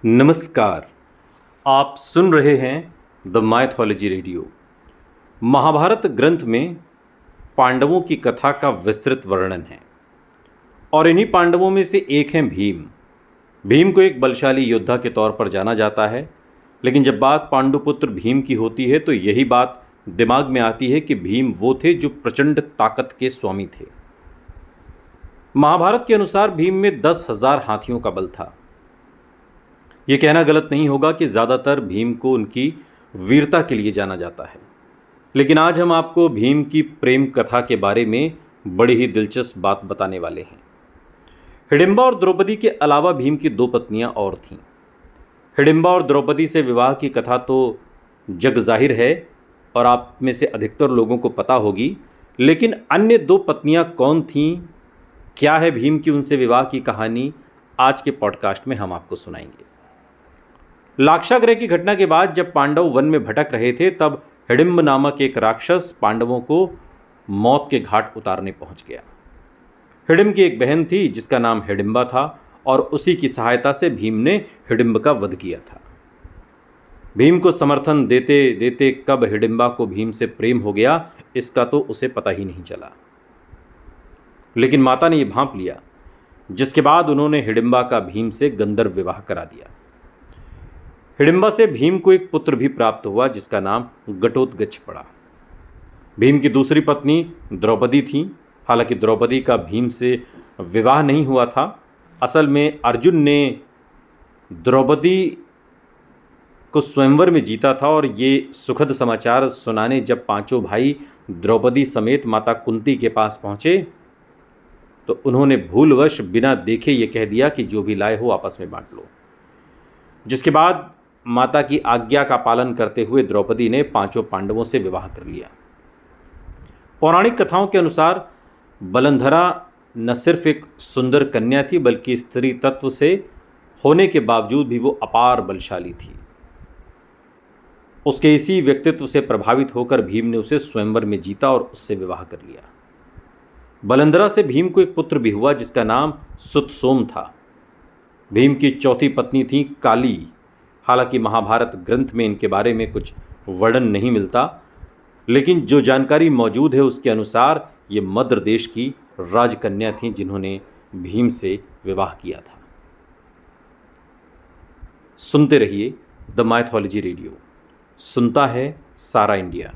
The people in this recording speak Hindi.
नमस्कार। आप सुन रहे हैं द माइथोलॉजी रेडियो। महाभारत ग्रंथ में पांडवों की कथा का विस्तृत वर्णन है और इन्हीं पांडवों में से एक हैं भीम। भीम को एक बलशाली योद्धा के तौर पर जाना जाता है, लेकिन जब बात पांडुपुत्र भीम की होती है तो यही बात दिमाग में आती है कि भीम वो थे जो प्रचंड ताकत के स्वामी थे। महाभारत के अनुसार भीम में 10,000 हाथियों का बल था। यह कहना गलत नहीं होगा कि ज़्यादातर भीम को उनकी वीरता के लिए जाना जाता है, लेकिन आज हम आपको भीम की प्रेम कथा के बारे में बड़ी ही दिलचस्प बात बताने वाले हैं। हिडिंबा और द्रौपदी के अलावा भीम की 2 पत्नियां और थीं। हिडिंबा और द्रौपदी से विवाह की कथा तो जग जाहिर है और आप में से अधिकतर लोगों को पता होगी, लेकिन अन्य 2 पत्नियां कौन थीं, क्या है भीम की उनसे विवाह की कहानी, आज के पॉडकास्ट में हम आपको सुनाएंगे। लाक्षागृह की घटना के बाद जब पांडव वन में भटक रहे थे, तब हिडिंब नामक एक राक्षस पांडवों को मौत के घाट उतारने पहुंच गया। हिडिंब की एक बहन थी जिसका नाम हिडिंबा था और उसी की सहायता से भीम ने हिडिंब का वध किया था। भीम को समर्थन देते देते कब हिडिंबा को भीम से प्रेम हो गया, इसका तो उसे पता ही नहीं चला, लेकिन माता ने यह भांप लिया, जिसके बाद उन्होंने हिडिंबा का भीम से गंधर्व विवाह करा दिया। हिडिंबा से भीम को एक पुत्र भी प्राप्त हुआ जिसका नाम घटोत्कच पड़ा। भीम की दूसरी पत्नी द्रौपदी थी। हालांकि द्रौपदी का भीम से विवाह नहीं हुआ था। असल में अर्जुन ने द्रौपदी को स्वयंवर में जीता था और ये सुखद समाचार सुनाने जब 5 भाई द्रौपदी समेत माता कुंती के पास पहुँचे तो उन्होंने भूलवश बिना देखे ये कह दिया कि जो भी लाए हो आपस में बांट लो। जिसके बाद माता की आज्ञा का पालन करते हुए द्रौपदी ने 5 पांडवों से विवाह कर लिया। पौराणिक कथाओं के अनुसार बलंधरा न सिर्फ एक सुंदर कन्या थी, बल्कि स्त्री तत्व से होने के बावजूद भी वो अपार बलशाली थी। उसके इसी व्यक्तित्व से प्रभावित होकर भीम ने उसे स्वयंवर में जीता और उससे विवाह कर लिया। बलंधरा से भीम को एक पुत्र भी हुआ जिसका नाम सुतसोम था। भीम की चौथी पत्नी थी काली। हालांकि महाभारत ग्रंथ में इनके बारे में कुछ वर्णन नहीं मिलता, लेकिन जो जानकारी मौजूद है उसके अनुसार ये मद्र देश की राजकन्या थीं जिन्होंने भीम से विवाह किया था। सुनते रहिए द माइथोलॉजी रेडियो। सुनता है सारा इंडिया।